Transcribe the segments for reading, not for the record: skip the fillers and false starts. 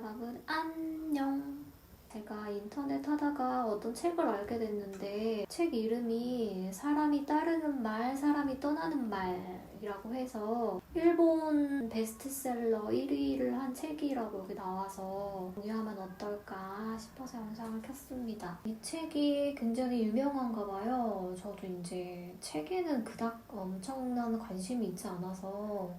여러분 안녕. 제가 인터넷 하다가 어떤 책을 알게 됐는데 책 이름이 사람이 따르는 말, 사람이 떠나는 말이라고 해서 일본 베스트셀러 1위를 한 책이라고 여기 나와서 공유하면 어떨까 싶어서 영상을 켰습니다. 이 책이 굉장히 유명한가 봐요. 저도 이제 책에는 그닥 엄청난 관심이 있지 않아서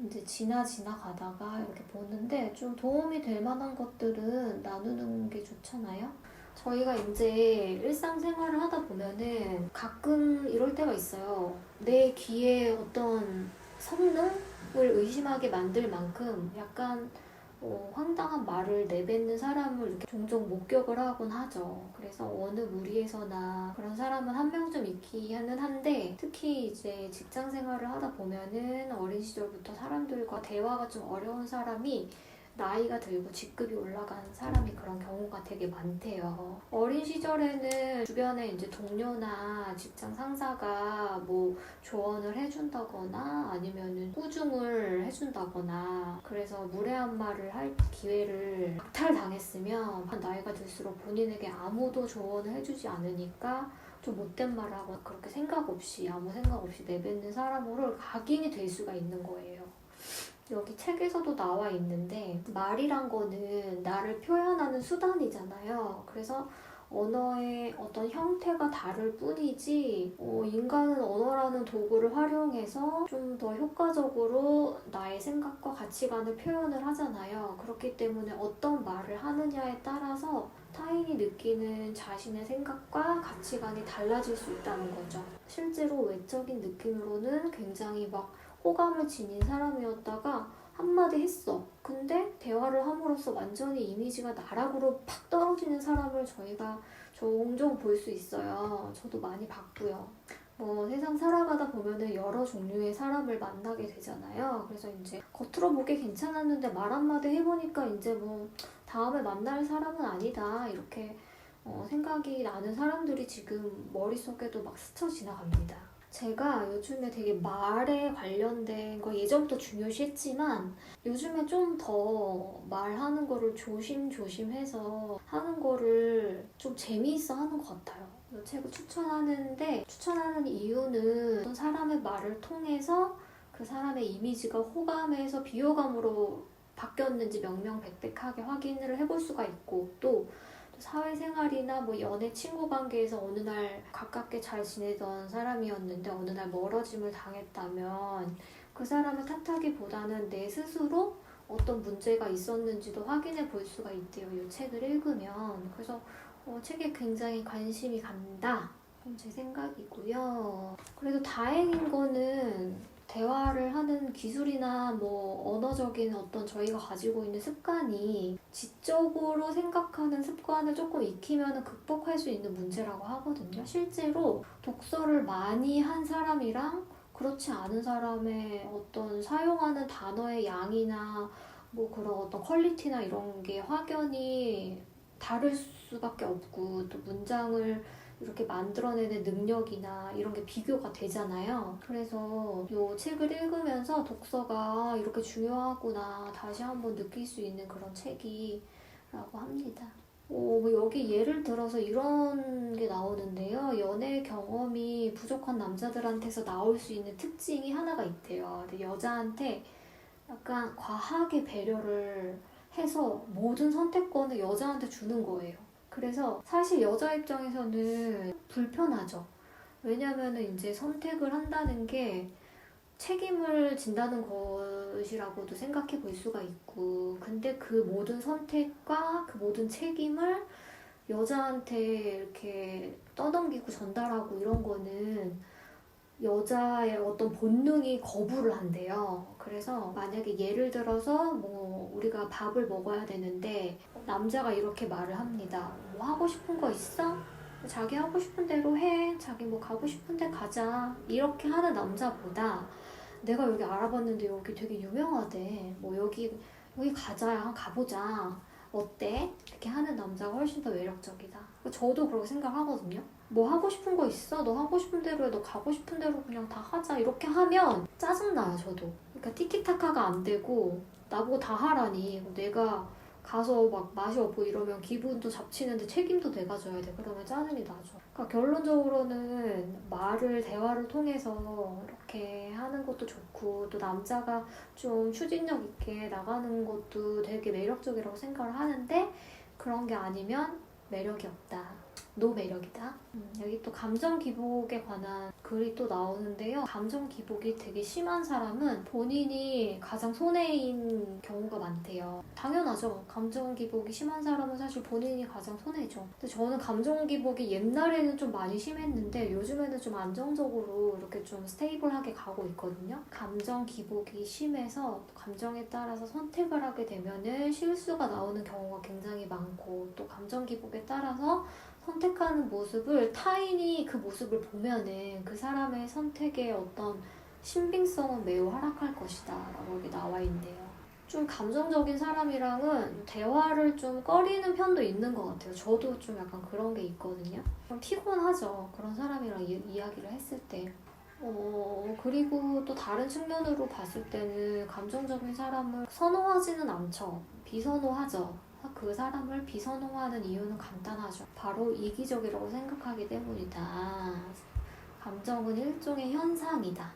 이제 지나가다가 이렇게 보는데 좀 도움이 될 만한 것들은 나누는 게 좋잖아요? 저희가 이제 일상생활을 하다 보면은 가끔 이럴 때가 있어요. 내 귀에 어떤 성능을 의심하게 만들 만큼 약간 황당한 말을 내뱉는 사람을 이렇게 종종 목격을 하곤 하죠. 그래서 어느 무리에서나 그런 사람은 한 명쯤 있기는 한데 특히 이제 직장 생활을 하다 보면은 어린 시절부터 사람들과 대화가 좀 어려운 사람이 나이가 들고 직급이 올라간 사람이 그런 경우가 되게 많대요. 어린 시절에는 주변에 이제 동료나 직장 상사가 뭐 조언을 해준다거나 아니면은 꾸중을 해준다거나 그래서 무례한 말을 할 기회를 박탈당했으면 나이가 들수록 본인에게 아무도 조언을 해주지 않으니까 좀 못된 말을 하거나 그렇게 아무 생각 없이 내뱉는 사람으로 각인이 될 수가 있는 거예요. 여기 책에서도 나와 있는데 말이란 거는 나를 표현하는 수단이잖아요. 그래서 언어의 어떤 형태가 다를 뿐이지 인간은 언어라는 도구를 활용해서 좀 더 효과적으로 나의 생각과 가치관을 표현을 하잖아요. 그렇기 때문에 어떤 말을 하느냐에 따라서 타인이 느끼는 자신의 생각과 가치관이 달라질 수 있다는 거죠. 실제로 외적인 느낌으로는 굉장히 막 호감을 지닌 사람이었다가 한마디 했어. 근데 대화를 함으로써 완전히 이미지가 나락으로 팍 떨어지는 사람을 저희가 종종 볼 수 있어요. 저도 많이 봤고요. 세상 살아가다 보면은 여러 종류의 사람을 만나게 되잖아요. 그래서 이제 겉으로 보기 괜찮았는데 말 한마디 해보니까 이제 다음에 만날 사람은 아니다. 이렇게 생각이 나는 사람들이 지금 머릿속에도 막 스쳐 지나갑니다. 제가 요즘에 되게 말에 관련된 거 예전부터 중요시했지만 요즘에 좀 더 말하는 거를 조심조심해서 하는 거를 좀 재미있어 하는 것 같아요. 이 책을 추천하는 이유는 어떤 사람의 말을 통해서 그 사람의 이미지가 호감에서 비호감으로 바뀌었는지 명명백백하게 확인을 해볼 수가 있고 또 사회생활이나 연애 친구 관계에서 어느 날 가깝게 잘 지내던 사람이었는데 어느 날 멀어짐을 당했다면 그 사람을 탓하기보다는 내 스스로 어떤 문제가 있었는지도 확인해 볼 수가 있대요. 이 책을 읽으면. 그래서 책에 굉장히 관심이 간다. 제 생각이고요. 그래도 다행인 거는 대화를 하는 기술이나 언어적인 어떤 저희가 가지고 있는 습관이 지적으로 생각하는 습관을 조금 익히면 극복할 수 있는 문제라고 하거든요. 실제로 독서를 많이 한 사람이랑 그렇지 않은 사람의 어떤 사용하는 단어의 양이나 그런 어떤 퀄리티나 이런 게 확연히 다를 수밖에 없고 또 문장을 이렇게 만들어내는 능력이나 이런 게 비교가 되잖아요. 그래서 이 책을 읽으면서 독서가 이렇게 중요하구나 다시 한번 느낄 수 있는 그런 책이라고 합니다. 여기 예를 들어서 이런 게 나오는데요. 연애 경험이 부족한 남자들한테서 나올 수 있는 특징이 하나가 있대요. 근데 여자한테 약간 과하게 배려를 해서 모든 선택권을 여자한테 주는 거예요. 그래서 사실 여자 입장에서는 불편하죠. 왜냐면은 이제 선택을 한다는 게 책임을 진다는 것이라고도 생각해 볼 수가 있고, 근데 그 모든 선택과 그 모든 책임을 여자한테 이렇게 떠넘기고 전달하고 이런 거는 여자의 어떤 본능이 거부를 한대요. 그래서 만약에 예를 들어서 우리가 밥을 먹어야 되는데 남자가 이렇게 말을 합니다. 하고 싶은 거 있어? 자기 하고 싶은 대로 해. 자기 가고 싶은 데 가자. 이렇게 하는 남자보다 내가 여기 알아봤는데 여기 되게 유명하대. 여기 가자. 가보자. 어때? 이렇게 하는 남자가 훨씬 더 매력적이다. 저도 그렇게 생각하거든요. 하고 싶은 거 있어? 너 하고 싶은 대로 해. 너 가고 싶은 대로 그냥 다 하자. 이렇게 하면 짜증나요, 저도. 그러니까 티키타카가 안 되고 나보고 다 하라니. 내가 가서 막 맛이 없고 이러면 기분도 잡치는데 책임도 내가 져야 돼. 그러면 짜증이 나죠. 그러니까 결론적으로는 대화를 통해서 이렇게 하는 것도 좋고, 또 남자가 좀 추진력 있게 나가는 것도 되게 매력적이라고 생각을 하는데, 그런 게 아니면 매력이 없다. 노매력이다. 여기 또 감정 기복에 관한 글이 또 나오는데요. 감정 기복이 되게 심한 사람은 본인이 가장 손해인 경우가 많대요. 당연하죠. 감정 기복이 심한 사람은 사실 본인이 가장 손해죠. 근데 저는 감정 기복이 옛날에는 좀 많이 심했는데 요즘에는 좀 안정적으로 이렇게 좀 스테이블하게 가고 있거든요. 감정 기복이 심해서 감정에 따라서 선택을 하게 되면은 실수가 나오는 경우가 굉장히 많고, 또 감정 기복에 따라서 선택하는 모습을 타인이 그 모습을 보면은 그 사람의 선택의 어떤 신빙성은 매우 하락할 것이다 라고 여기 나와 있네요. 좀 감정적인 사람이랑은 대화를 좀 꺼리는 편도 있는 것 같아요. 저도 좀 약간 그런 게 있거든요. 좀 피곤하죠. 그런 사람이랑 이야기를 했을 때. 그리고 또 다른 측면으로 봤을 때는 감정적인 사람을 선호하지는 않죠. 비선호하죠. 그 사람을 비선호하는 이유는 간단하죠. 바로 이기적이라고 생각하기 때문이다. 감정은 일종의 현상이다.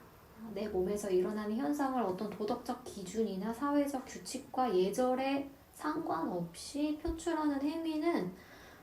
내 몸에서 일어나는 현상을 어떤 도덕적 기준이나 사회적 규칙과 예절에 상관없이 표출하는 행위는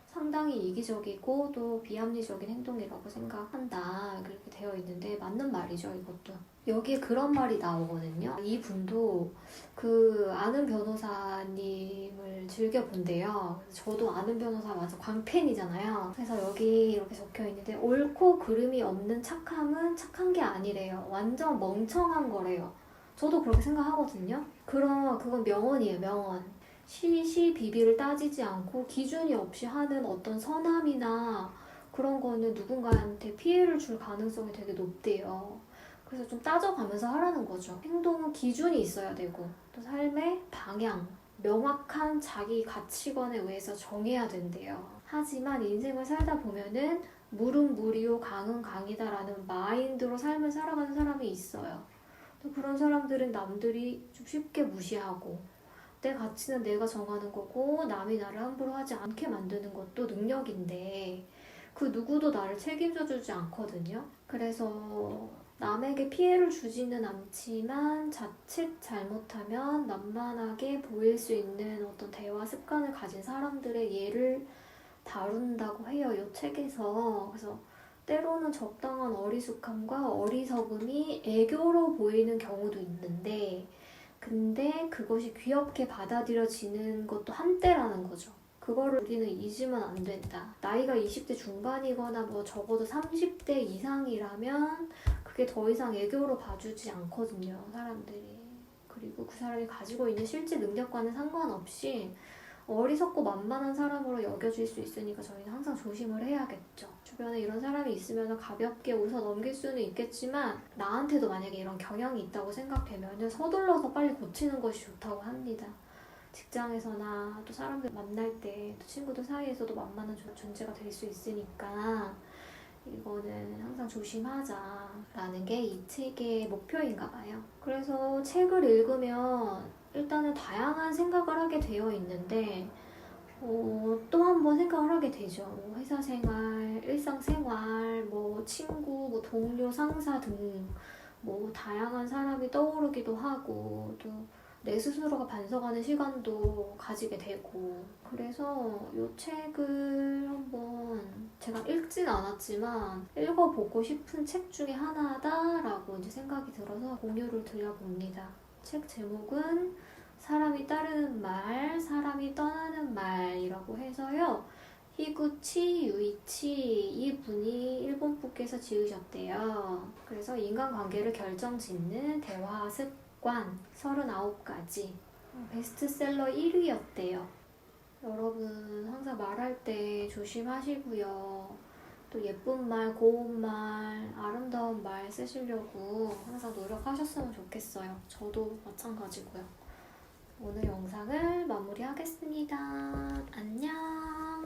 상당히 이기적이고 또 비합리적인 행동이라고 생각한다. 그렇게 되어 있는데 맞는 말이죠, 이것도. 여기에 그런 말이 나오거든요. 이분도 그 아는 변호사님을 즐겨본대요. 저도 아는 변호사 완전 광팬이잖아요. 그래서 여기 이렇게 적혀 있는데, 옳고 그름이 없는 착함은 착한 게 아니래요. 완전 멍청한 거래요. 저도 그렇게 생각하거든요. 그건 명언이에요, 명언. 시시비비를 따지지 않고 기준이 없이 하는 어떤 선함이나 그런 거는 누군가한테 피해를 줄 가능성이 되게 높대요. 그래서 좀 따져가면서 하라는 거죠. 행동은 기준이 있어야 되고, 또 삶의 방향, 명확한 자기 가치관에 의해서 정해야 된대요. 하지만 인생을 살다 보면은 물은 물이요 강은 강이다라는 마인드로 삶을 살아가는 사람이 있어요. 또 그런 사람들은 남들이 좀 쉽게 무시하고, 내 가치는 내가 정하는 거고 남이 나를 함부로 하지 않게 만드는 것도 능력인데, 그 누구도 나를 책임져 주지 않거든요. 그래서 남에게 피해를 주지는 않지만 자칫 잘못하면 만만하게 보일 수 있는 어떤 대화 습관을 가진 사람들의 예를 다룬다고 해요, 이 책에서. 그래서 때로는 적당한 어리숙함과 어리석음이 애교로 보이는 경우도 있는데, 근데 그것이 귀엽게 받아들여지는 것도 한때라는 거죠. 그거를 우리는 잊으면 안 된다. 나이가 20대 중반이거나 뭐 적어도 30대 이상이라면 그게 더 이상 애교로 봐주지 않거든요, 사람들이. 그리고 그 사람이 가지고 있는 실제 능력과는 상관없이 어리석고 만만한 사람으로 여겨질 수 있으니까 저희는 항상 조심을 해야겠죠. 주변에 이런 사람이 있으면 가볍게 웃어 넘길 수는 있겠지만, 나한테도 만약에 이런 경향이 있다고 생각되면 서둘러서 빨리 고치는 것이 좋다고 합니다. 직장에서나 또 사람들 만날 때, 또 친구들 사이에서도 만만한 존재가 될 수 있으니까 이거는 항상 조심하자라는 게 이 책의 목표인가 봐요. 그래서 책을 읽으면 일단은 다양한 생각을 하게 되어 있는데, 또 한 번 생각을 하게 되죠. 뭐 회사 생활, 일상 생활, 뭐 친구, 뭐 동료, 상사 등 뭐 다양한 사람이 떠오르기도 하고, 또 내 스스로가 반성하는 시간도 가지게 되고, 그래서 이 책을 한번 제가 읽진 않았지만 읽어보고 싶은 책 중에 하나다라고 이제 생각이 들어서 공유를 드려봅니다. 책 제목은 사람이 따르는 말, 사람이 떠나는 말이라고 해서요. 히구치 유이치, 이분이 일본 분께서 지으셨대요. 그래서 인간관계를 결정짓는 대화 습관 39가지, 베스트셀러 1위였대요. 여러분 항상 말할 때 조심하시고요. 또 예쁜 말, 고운 말, 아름다운 말 쓰시려고 항상 노력하셨으면 좋겠어요. 저도 마찬가지고요. 오늘 영상을 마무리하겠습니다. 안녕.